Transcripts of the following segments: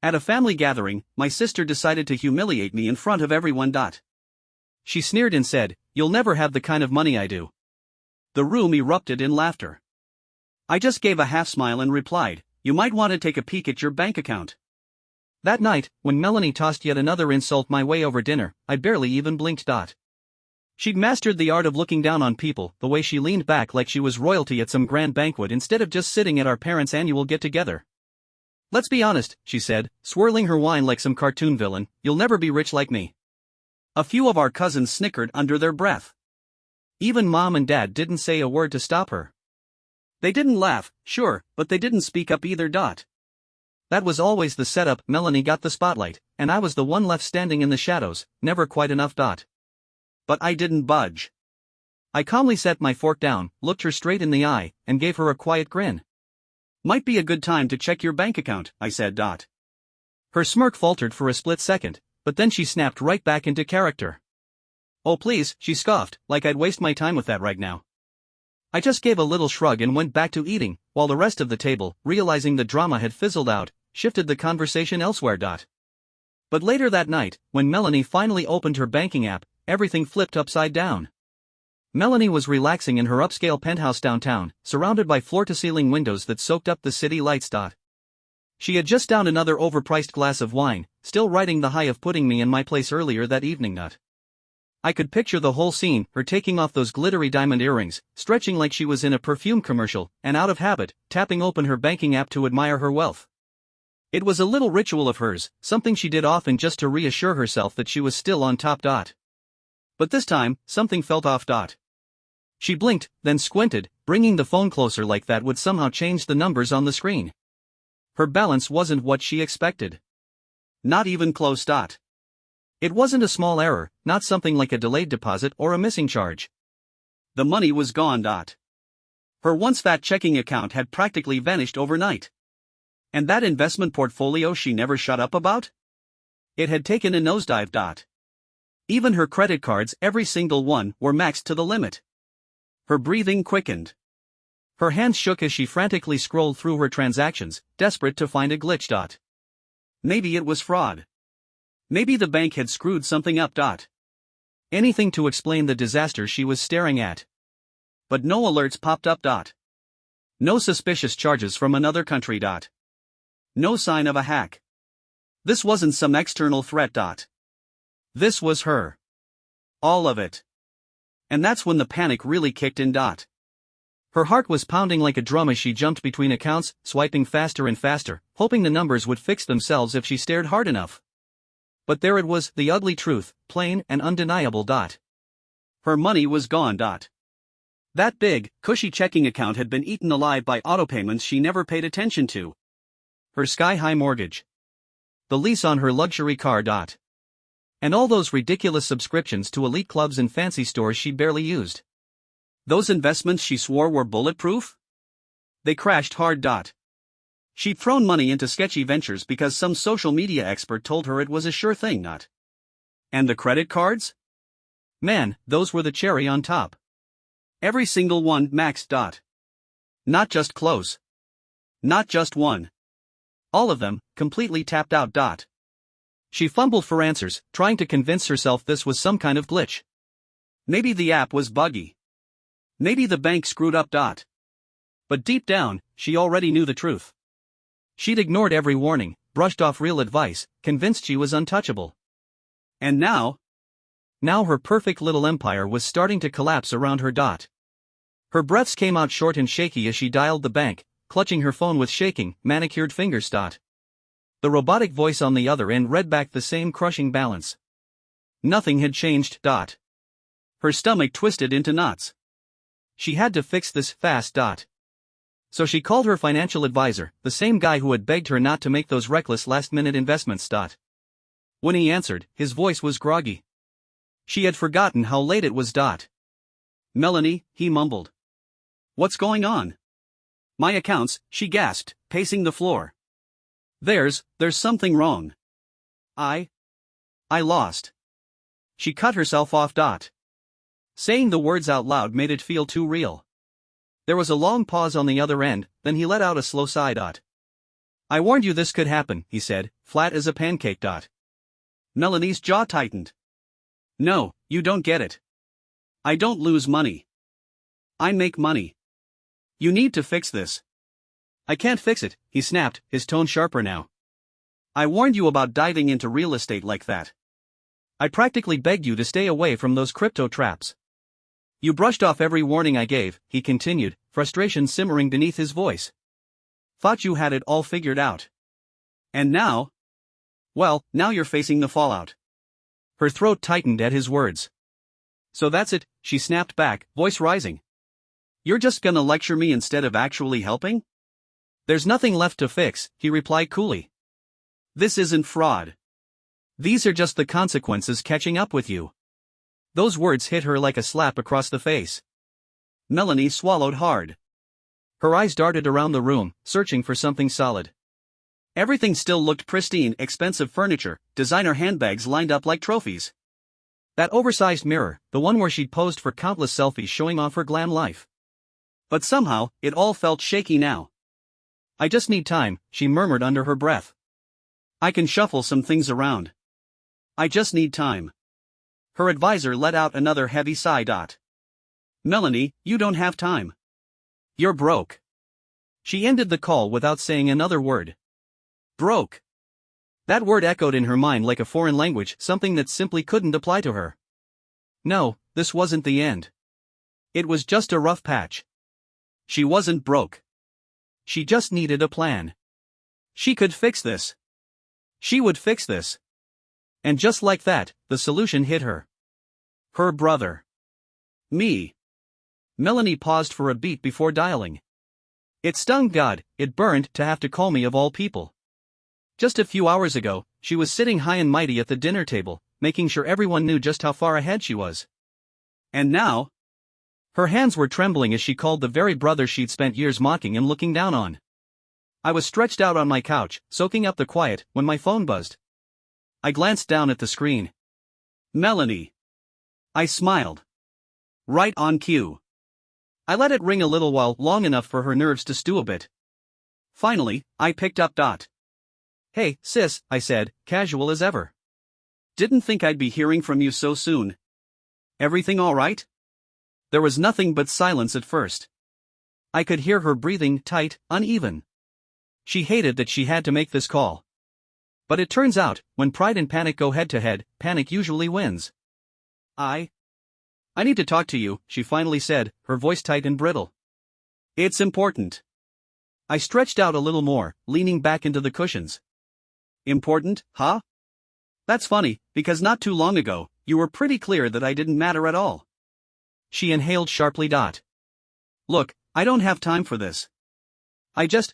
At a family gathering, my sister decided to humiliate me in front of everyone. She sneered and said, "You'll never have the kind of money I do." The room erupted in laughter. I just gave a half smile and replied, "You might want to take a peek at your bank account." That night, when Melanie tossed yet another insult my way over dinner, I barely even blinked. She'd mastered the art of looking down on people, the way she leaned back like she was royalty at some grand banquet instead of just sitting at our parents' annual get-together. "Let's be honest," she said, swirling her wine like some cartoon villain, "you'll never be rich like me." A few of our cousins snickered under their breath. Even Mom and Dad didn't say a word to stop her. They didn't laugh, sure, but they didn't speak up either. That was always the setup. Melanie got the spotlight, and I was the one left standing in the shadows, never quite enough. But I didn't budge. I calmly set my fork down, looked her straight in the eye, and gave her a quiet grin. "Might be a good time to check your bank account," I said. Her smirk faltered for a split second, but then she snapped right back into character. "Oh please," she scoffed, like I'd waste my time with that right now. I just gave a little shrug and went back to eating, while the rest of the table, realizing the drama had fizzled out, shifted the conversation elsewhere. But later that night, when Melanie finally opened her banking app, everything flipped upside down. Melanie was relaxing in her upscale penthouse downtown, surrounded by floor-to-ceiling windows that soaked up the city lights. She had just downed another overpriced glass of wine, still riding the high of putting me in my place earlier that evening. I could picture the whole scene, her taking off those glittery diamond earrings, stretching like she was in a perfume commercial, and out of habit, tapping open her banking app to admire her wealth. It was a little ritual of hers, something she did often just to reassure herself that she was still on top. But this time, something felt off. She blinked, then squinted, bringing the phone closer like that would somehow change the numbers on the screen. Her balance wasn't what she expected. Not even close. It wasn't a small error, not something like a delayed deposit or a missing charge. The money was gone. Her once fat checking account had practically vanished overnight. And that investment portfolio she never shut up about? It had taken a nosedive. Even her credit cards, every single one, were maxed to the limit. Her breathing quickened. Her hands shook as she frantically scrolled through her transactions, desperate to find a glitch. Maybe it was fraud. Maybe the bank had screwed something up. Anything to explain the disaster she was staring at. But no alerts popped up. No suspicious charges from another country. No sign of a hack. This wasn't some external threat. This was her. All of it. And that's when the panic really kicked in. Her heart was pounding like a drum as she jumped between accounts, swiping faster and faster, hoping the numbers would fix themselves if she stared hard enough. But there it was, the ugly truth, plain and undeniable. Her money was gone. That big, cushy checking account had been eaten alive by autopayments she never paid attention to. Her sky-high mortgage. The lease on her luxury car. And all those ridiculous subscriptions to elite clubs and fancy stores she barely used. Those investments she swore were bulletproof? They crashed hard. She'd thrown money into sketchy ventures because some social media expert told her it was a sure thing. And the credit cards? Man, those were the cherry on top. Every single one maxed. Not just close. Not just one. All of them, completely tapped out. She fumbled for answers, trying to convince herself this was some kind of glitch. Maybe the app was buggy. Maybe the bank screwed up. But deep down, she already knew the truth. She'd ignored every warning, brushed off real advice, convinced she was untouchable. And now her perfect little empire was starting to collapse around her. Her breaths came out short and shaky as she dialed the bank, clutching her phone with shaking, manicured fingers. The robotic voice on the other end read back the same crushing balance. Nothing had changed. Her stomach twisted into knots. She had to fix this fast. So she called her financial advisor, the same guy who had begged her not to make those reckless last-minute investments. When he answered, his voice was groggy. She had forgotten how late it was. "Melanie," he mumbled. "What's going on?" "My accounts," she gasped, pacing the floor. There's something wrong. I lost." She cut herself off. Saying the words out loud made it feel too real. There was a long pause on the other end, then he let out a slow sigh. I warned you this could happen, he said, flat as a pancake. Melanie's jaw tightened. No, you don't get it. I don't lose money. I make money. You need to fix this. I can't fix it, he snapped, his tone sharper now. I warned you about diving into real estate like that. I practically begged you to stay away from those crypto traps. You brushed off every warning I gave, he continued, frustration simmering beneath his voice. Thought you had it all figured out. And now? Well, now you're facing the fallout. Her throat tightened at his words. So that's it, she snapped back, voice rising. You're just gonna lecture me instead of actually helping? There's nothing left to fix, he replied coolly. This isn't fraud. These are just the consequences catching up with you. Those words hit her like a slap across the face. Melanie swallowed hard. Her eyes darted around the room, searching for something solid. Everything still looked pristine, expensive furniture, designer handbags lined up like trophies. That oversized mirror, the one where she'd posed for countless selfies showing off her glam life. But somehow, it all felt shaky now. I just need time, she murmured under her breath. I can shuffle some things around. I just need time. Her advisor let out another heavy sigh. Melanie, you don't have time. You're broke. She ended the call without saying another word. Broke. That word echoed in her mind like a foreign language, something that simply couldn't apply to her. No, this wasn't the end. It was just a rough patch. She wasn't broke. She just needed a plan. She could fix this. She would fix this. And just like that, the solution hit her. Her brother. Me. Melanie paused for a beat before dialing. It stung. God, it burned to have to call me of all people. Just a few hours ago, she was sitting high and mighty at the dinner table, making sure everyone knew just how far ahead she was. And now? Her hands were trembling as she called the very brother she'd spent years mocking and looking down on. I was stretched out on my couch, soaking up the quiet, when my phone buzzed. I glanced down at the screen. Melanie. I smiled. Right on cue. I let it ring a little while, long enough for her nerves to stew a bit. Finally, I picked up. Hey, sis, I said, casual as ever. Didn't think I'd be hearing from you so soon. Everything all right? There was nothing but silence at first. I could hear her breathing, tight, uneven. She hated that she had to make this call. But it turns out, when pride and panic go head to head, panic usually wins. I need to talk to you, she finally said, her voice tight and brittle. It's important. I stretched out a little more, leaning back into the cushions. Important, huh? That's funny, because not too long ago, you were pretty clear that I didn't matter at all. She inhaled sharply. Look, I don't have time for this.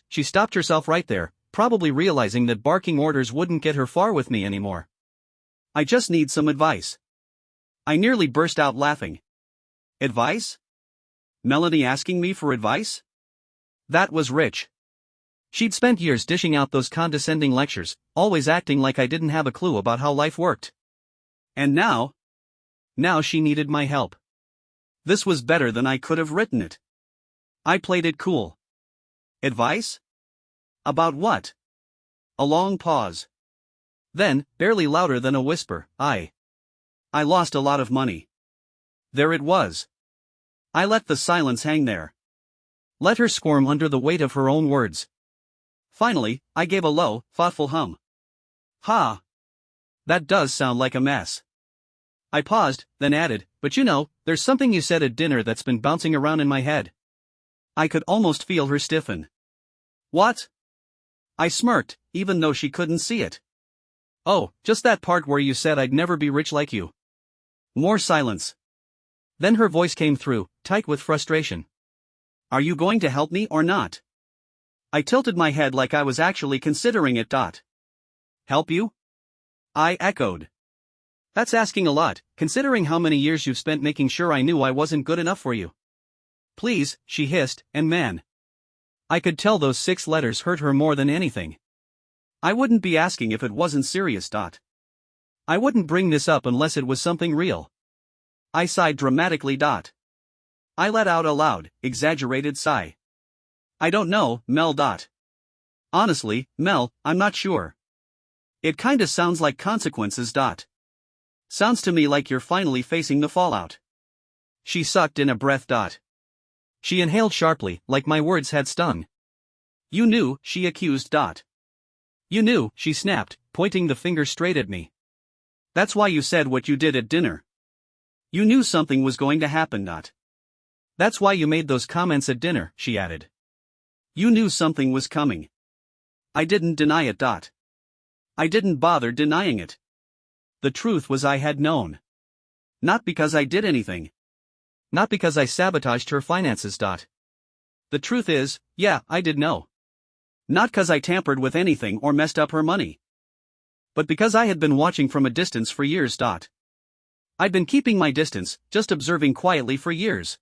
She stopped herself right there, probably realizing that barking orders wouldn't get her far with me anymore. I just need some advice. I nearly burst out laughing. Advice? Melanie asking me for advice? That was rich. She'd spent years dishing out those condescending lectures, always acting like I didn't have a clue about how life worked. And now she needed my help. This was better than I could have written it. I played it cool. Advice? About what? A long pause. Then, barely louder than a whisper, I lost a lot of money. There it was. I let the silence hang there. Let her squirm under the weight of her own words. Finally, I gave a low, thoughtful hum. Ha! That does sound like a mess. I paused, then added, but you know, there's something you said at dinner that's been bouncing around in my head. I could almost feel her stiffen. What? I smirked, even though she couldn't see it. Oh, just that part where you said I'd never be rich like you. More silence. Then her voice came through, tight with frustration. Are you going to help me or not? I tilted my head like I was actually considering it. Help you? I echoed. That's asking a lot, considering how many years you've spent making sure I knew I wasn't good enough for you. Please, she hissed, and man. I could tell those 6 letters hurt her more than anything. I wouldn't be asking if it wasn't serious. I wouldn't bring this up unless it was something real. I sighed dramatically. I let out a loud, exaggerated sigh. I don't know, Mel. Honestly, Mel, I'm not sure. It kinda sounds like consequences. Sounds to me like you're finally facing the fallout. She sucked in a breath. She inhaled sharply, like my words had stung. You knew, she accused. You knew, she snapped, pointing the finger straight at me. That's why you said what you did at dinner. You knew something was going to happen. That's why you made those comments at dinner, she added. You knew something was coming. I didn't deny it. I didn't bother denying it. The truth was I had known. Not because I did anything. Not because I sabotaged her finances. The truth is, yeah, I did know. Not 'cause I tampered with anything or messed up her money. But because I had been watching from a distance for years. I'd been keeping my distance, just observing quietly for years.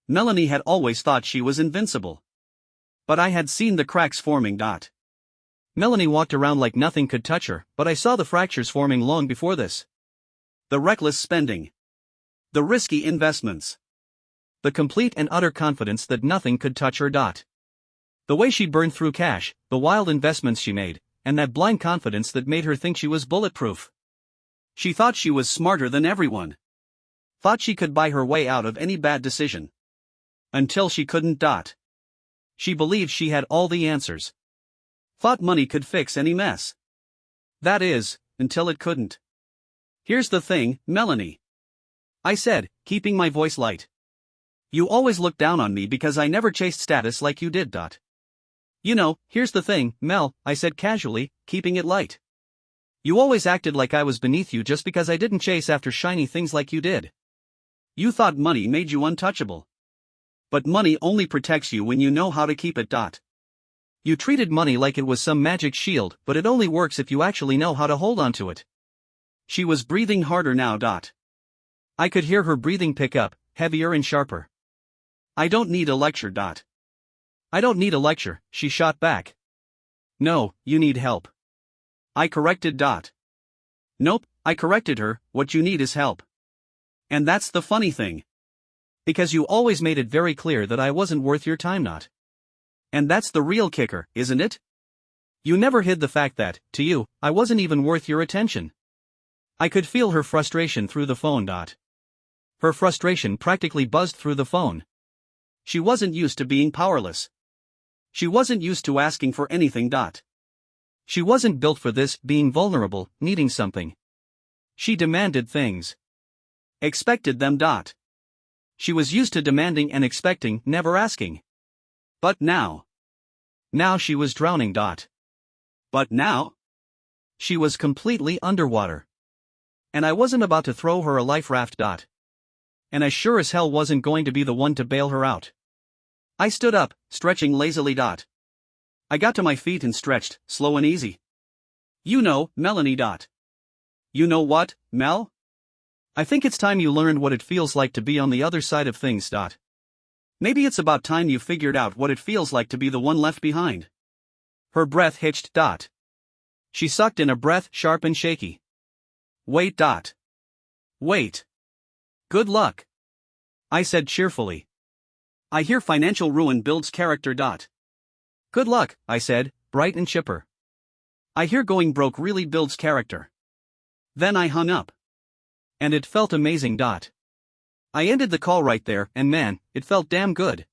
Melanie had always thought she was invincible. But I had seen the cracks forming. Melanie walked around like nothing could touch her, but I saw the fractures forming long before this. The reckless spending. The risky investments. The complete and utter confidence that nothing could touch her. The way she burned through cash, the wild investments she made, and that blind confidence that made her think she was bulletproof. She thought she was smarter than everyone. Thought she could buy her way out of any bad decision. Until she couldn't. She believed she had all the answers. Thought money could fix any mess. That is, until it couldn't. Here's the thing, Melanie. I said, keeping my voice light. You always looked down on me because I never chased status like you did. You know, here's the thing, Mel, I said casually, keeping it light. You always acted like I was beneath you just because I didn't chase after shiny things like you did. You thought money made you untouchable. But money only protects you when you know how to keep it. You treated money like it was some magic shield, but it only works if you actually know how to hold on to it. She was breathing harder now. I could hear her breathing pick up, heavier and sharper. I don't need a lecture. I don't need a lecture, she shot back. No, you need help. I corrected. Nope, I corrected her, what you need is help. And that's the funny thing. Because you always made it very clear that I wasn't worth your time. And that's the real kicker, isn't it? You never hid the fact that, to you, I wasn't even worth your attention. I could feel her frustration through the phone. Her frustration practically buzzed through the phone. She wasn't used to being powerless. She wasn't used to asking for anything. She wasn't built for this, being vulnerable, needing something. She demanded things. Expected them. She was used to demanding and expecting, never asking. But now. Now she was drowning. But now? She was completely underwater. And I wasn't about to throw her a life raft. And I sure as hell wasn't going to be the one to bail her out. I stood up, stretching lazily. I got to my feet and stretched, slow and easy. You know, Melanie. You know what, Mel? I think it's time you learned what it feels like to be on the other side of things. Maybe it's about time you figured out what it feels like to be the one left behind. Her breath hitched. She sucked in a breath, sharp and shaky. Wait. Wait. Good luck. I said cheerfully. I hear financial ruin builds character. Good luck, I said, bright and chipper. I hear going broke really builds character. Then I hung up. And it felt amazing. I ended the call right there, and man, it felt damn good.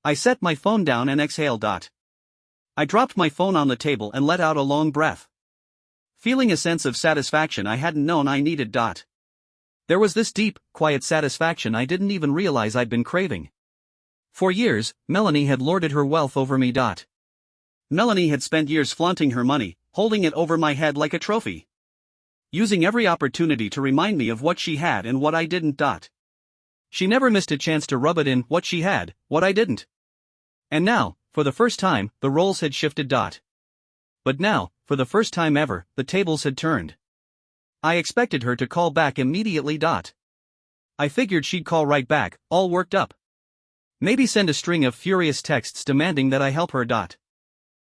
I set my phone down and exhaled. I dropped my phone on the table and let out a long breath. Feeling a sense of satisfaction I hadn't known I needed. There was this deep, quiet satisfaction I didn't even realize I'd been craving. For years, Melanie had lorded her wealth over me. Melanie had spent years flaunting her money, holding it over my head like a trophy. Using every opportunity to remind me of what she had and what I didn't. She never missed a chance to rub it in, what she had, what I didn't. And now, for the first time, the roles had shifted. But now, for the first time ever, the tables had turned. I expected her to call back immediately. I figured she'd call right back, all worked up. Maybe send a string of furious texts demanding that I help her.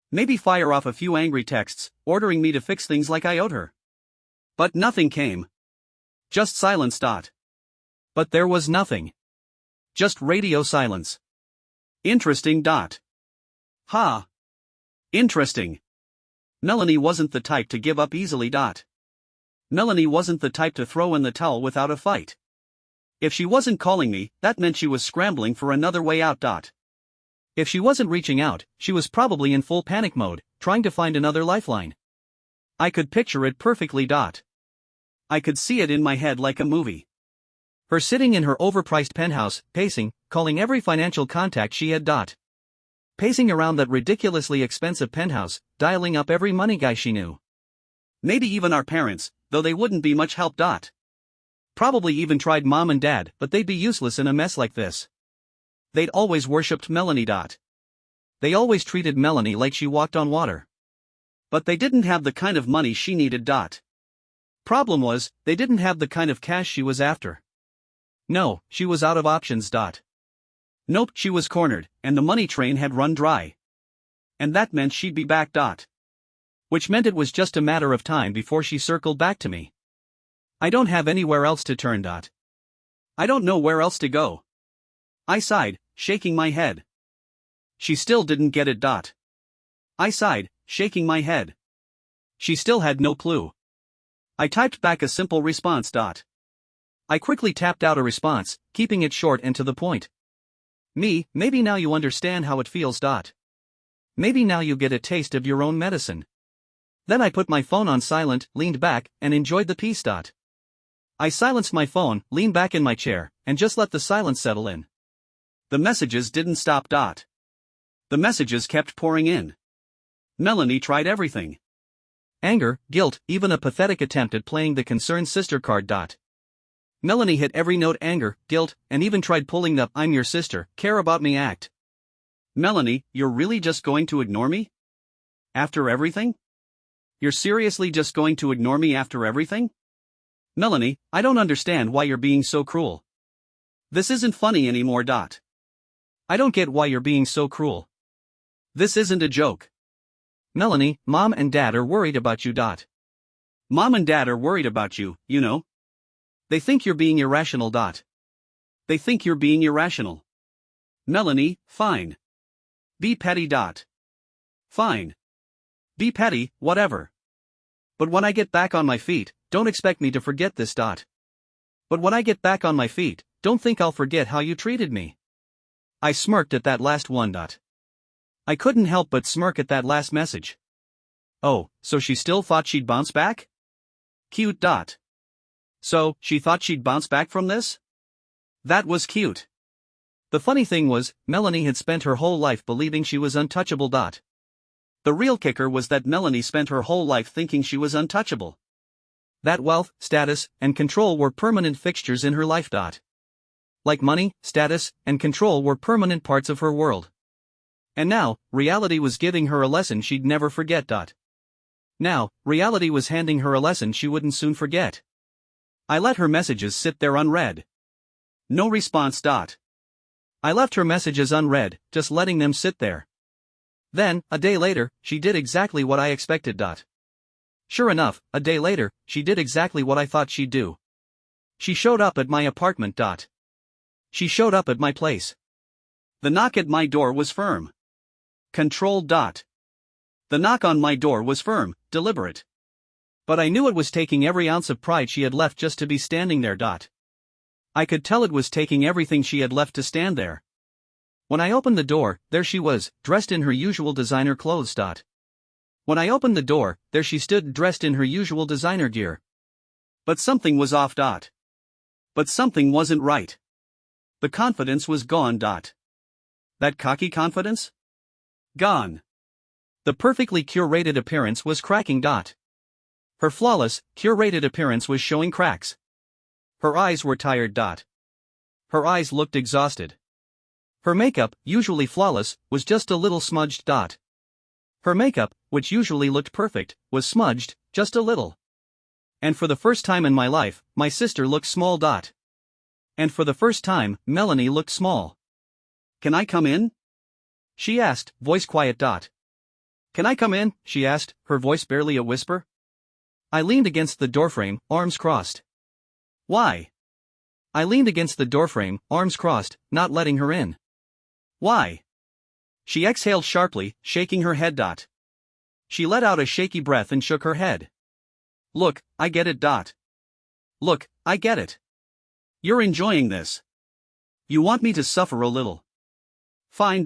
Maybe fire off a few angry texts, ordering me to fix things like I owed her. But nothing came. Just silence. But there was nothing. Just radio silence. Interesting. Ha. Interesting. Melanie wasn't the type to give up easily. Melanie wasn't the type to throw in the towel without a fight. If she wasn't calling me, that meant she was scrambling for another way out. If she wasn't reaching out, she was probably in full panic mode, trying to find another lifeline. I could picture it perfectly. I could see it in my head like a movie. Her sitting in her overpriced penthouse, pacing, calling every financial contact she had. Pacing around that ridiculously expensive penthouse, dialing up every money guy she knew. Maybe even our parents, though they wouldn't be much help. Probably even tried mom and dad, but they'd be useless in a mess like this. They'd always worshipped Melanie. They always treated Melanie like she walked on water. But they didn't have the kind of money she needed. Problem was, they didn't have the kind of cash she was after. No, she was out of options. Nope, she was cornered, and the money train had run dry. And that meant she'd be back. Which meant it was just a matter of time before she circled back to me. I don't have anywhere else to turn. I don't know where else to go. I sighed, shaking my head. She still didn't get it. I sighed, shaking my head. She still had no clue. I typed back a simple response. I quickly tapped out a response, keeping it short and to the point. Maybe now you understand how it feels. Maybe now you get a taste of your own medicine. Then I put my phone on silent, leaned back, and enjoyed the peace. I silenced my phone, leaned back in my chair, and just let the silence settle in. The messages didn't stop. The messages kept pouring in. Melanie tried everything. Anger, guilt, even a pathetic attempt at playing the concerned sister card. Melanie hit every note: anger, guilt, and even tried pulling the "I'm your sister, care about me" act. Melanie, you're really just going to ignore me? After everything? You're seriously just going to ignore me after everything? Melanie, I don't understand why you're being so cruel. This isn't funny anymore. I don't get why you're being so cruel. This isn't a joke. Melanie, mom and dad are worried about you. Mom and dad are worried about you, you know. They think you're being irrational. They think you're being irrational. Melanie, fine. Be petty. Fine. Be petty, whatever. But when I get back on my feet, don't expect me to forget this. But when I get back on my feet, don't think I'll forget how you treated me. I smirked at that last one. I couldn't help but smirk at that last message. Oh, so she still thought she'd bounce back? Cute. So, she thought she'd bounce back from this? That was cute. The funny thing was, Melanie had spent her whole life believing she was untouchable. The real kicker was that Melanie spent her whole life thinking she was untouchable. That wealth, status, and control were permanent fixtures in her life. Like money, status, and control were permanent parts of her world. And now, reality was giving her a lesson she'd never forget. Now, reality was handing her a lesson she wouldn't soon forget. I let her messages sit there unread. No response. I left her messages unread, just letting them sit there. Then, a day later, she did exactly what I expected. Sure enough, a day later, she did exactly what I thought she'd do. She showed up at my apartment. She showed up at my place. The knock at my door was firm. Controlled. The knock on my door was firm, deliberate. But I knew it was taking every ounce of pride she had left just to be standing there. I could tell it was taking everything she had left to stand there. When I opened the door, there she was, dressed in her usual designer clothes. When I opened the door, there she stood dressed in her usual designer gear. But something was off. But something wasn't right. The confidence was gone. That cocky confidence? Gone. The perfectly curated appearance was cracking. Her flawless, curated appearance was showing cracks. Her eyes were tired. Her eyes looked exhausted. Her makeup, usually flawless, was just a little smudged. Her makeup, which usually looked perfect, was smudged, just a little. And for the first time in my life, my sister looked small. And for the first time, Melanie looked small. Can I come in? She asked, voice quiet. Can I come in? She asked, her voice barely a whisper. I leaned against the doorframe, arms crossed. Why? I leaned against the doorframe, arms crossed, not letting her in. Why? She exhaled sharply, shaking her head. She let out a shaky breath and shook her head. Look, I get it. Look, I get it. You're enjoying this. You want me to suffer a little. Fine.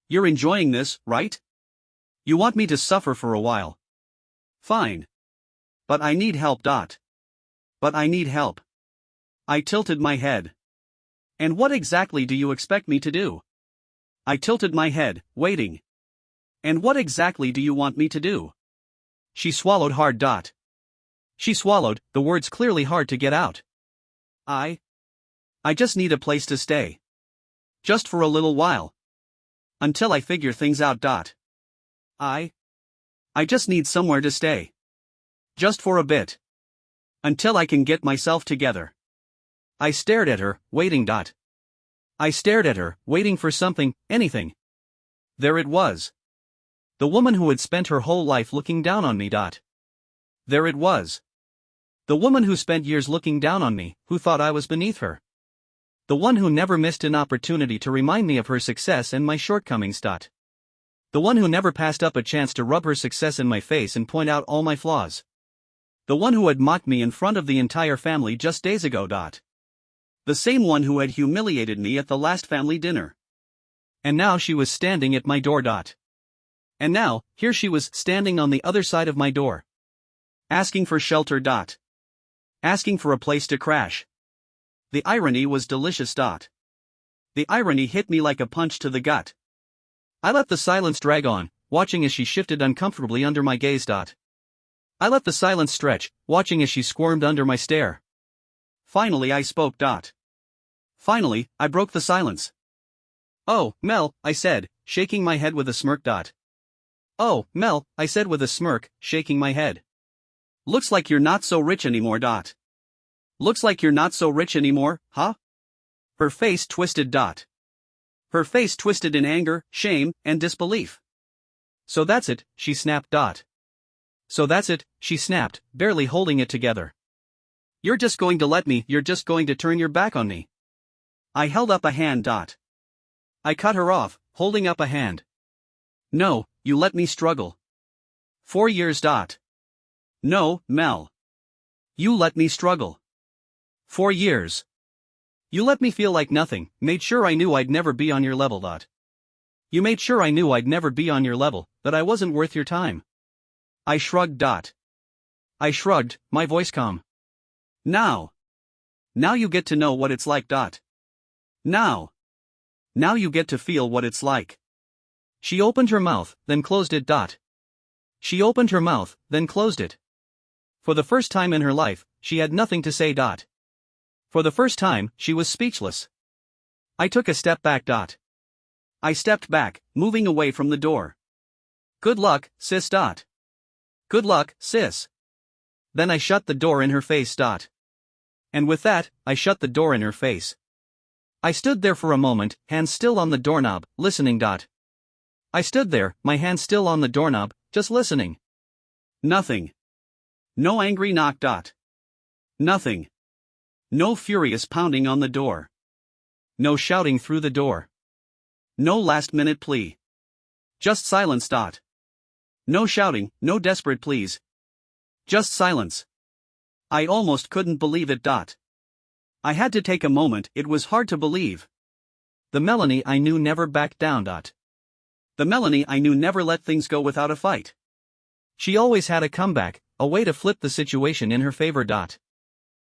You're enjoying this, right? You want me to suffer for a while. Fine. But I need help. But I need help. I tilted my head. And what exactly do you expect me to do? I tilted my head, waiting. And what exactly do you want me to do? She swallowed hard. She swallowed, the words clearly hard to get out. I just need a place to stay. Just for a little while. Until I figure things out. I just need somewhere to stay. Just for a bit. Until I can get myself together. I stared at her, waiting. I stared at her, waiting for something, anything. There it was. The woman who had spent her whole life looking down on me. There it was. The woman who spent years looking down on me, who thought I was beneath her. The one who never missed an opportunity to remind me of her success and my shortcomings. The one who never passed up a chance to rub her success in my face and point out all my flaws. The one who had mocked me in front of the entire family just days ago. The same one who had humiliated me at the last family dinner. And now she was standing at my door. And now, here she was standing on the other side of my door. Asking for shelter. Asking for a place to crash. The irony was delicious. The irony hit me like a punch to the gut. I let the silence drag on, watching as she shifted uncomfortably under my gaze. I let the silence stretch, watching as she squirmed under my stare. Finally I spoke. Finally, I broke the silence. Oh, Mel, I said, shaking my head with a smirk. Oh, Mel, I said with a smirk, shaking my head. Looks like you're not so rich anymore. Looks like you're not so rich anymore, huh? Her face twisted. Her face twisted in anger, shame, and disbelief. So that's it, she snapped. So that's it, she snapped, barely holding it together. You're just going to turn your back on me. I held up a hand. I cut her off, holding up a hand. No, you let me struggle. 4 years. No, Mel. You let me struggle. 4 years. You let me feel like nothing, made sure I knew I'd never be on your level. You made sure I knew I'd never be on your level, that I wasn't worth your time. I shrugged. I shrugged, my voice calm. Now you get to know what it's like. Now you get to feel what it's like. She opened her mouth, then closed it. She opened her mouth, then closed it. For the first time in her life, she had nothing to say. For the first time, she was speechless. I took a step back. I stepped back, moving away from the door. Good luck, sis. Good luck, sis. Then I shut the door in her face. And with that, I shut the door in her face. I stood there for a moment, hands still on the doorknob, listening. I stood there, my hands still on the doorknob, just listening. Nothing. No angry knock. Nothing. No furious pounding on the door. No shouting through the door. No last-minute plea. Just silence. No shouting, no desperate pleas. Just silence. I almost couldn't believe it. I had to take a moment, it was hard to believe. The Melanie I knew never backed down. The Melanie I knew never let things go without a fight. She always had a comeback, a way to flip the situation in her favor.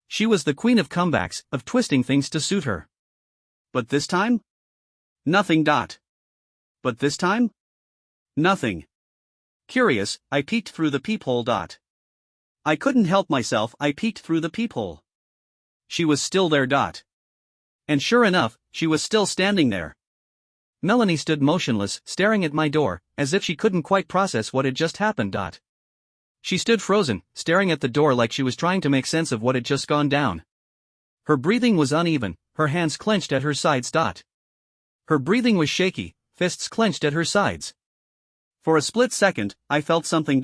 She was the queen of comebacks, of twisting things to suit her. But this time? Nothing. But this time? Nothing. Curious, I peeked through the peephole. I couldn't help myself, I peeked through the peephole. She was still there. And sure enough, she was still standing there. Melanie stood motionless, staring at my door, as if she couldn't quite process what had just happened. She stood frozen, staring at the door like she was trying to make sense of what had just gone down. Her breathing was uneven, her hands clenched at her sides. Her breathing was shaky, fists clenched at her sides. For a split second, I felt something.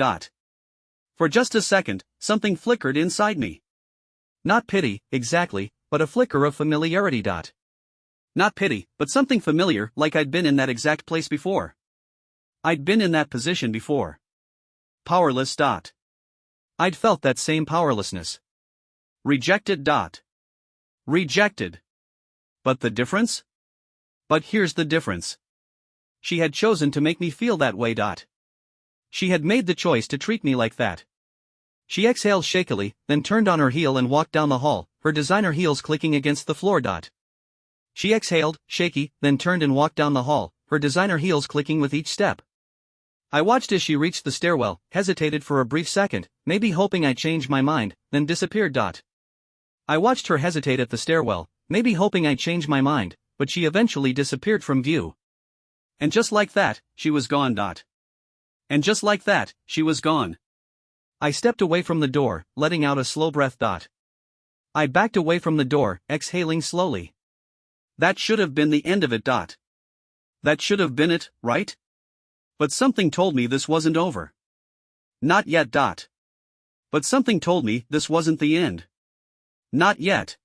For just a second, something flickered inside me. Not pity, exactly, but a flicker of familiarity. Not pity, but something familiar, like I'd been in that exact place before. I'd been in that position before. Powerless. I'd felt that same powerlessness. Rejected. Rejected. But the difference? But here's the difference. She had chosen to make me feel that way. She had made the choice to treat me like that. She exhaled shakily, then turned on her heel and walked down the hall, her designer heels clicking against the floor. She exhaled, shaky, then turned and walked down the hall, her designer heels clicking with each step. I watched as she reached the stairwell, hesitated for a brief second, maybe hoping I'd change my mind, then disappeared. I watched her hesitate at the stairwell, maybe hoping I'd change my mind, but she eventually disappeared from view. And just like that, she was gone. And just like that, she was gone. I stepped away from the door, letting out a slow breath. I backed away from the door, exhaling slowly. That should have been the end of it. That should have been it, right? But something told me this wasn't over. Not yet. But something told me this wasn't the end. Not yet.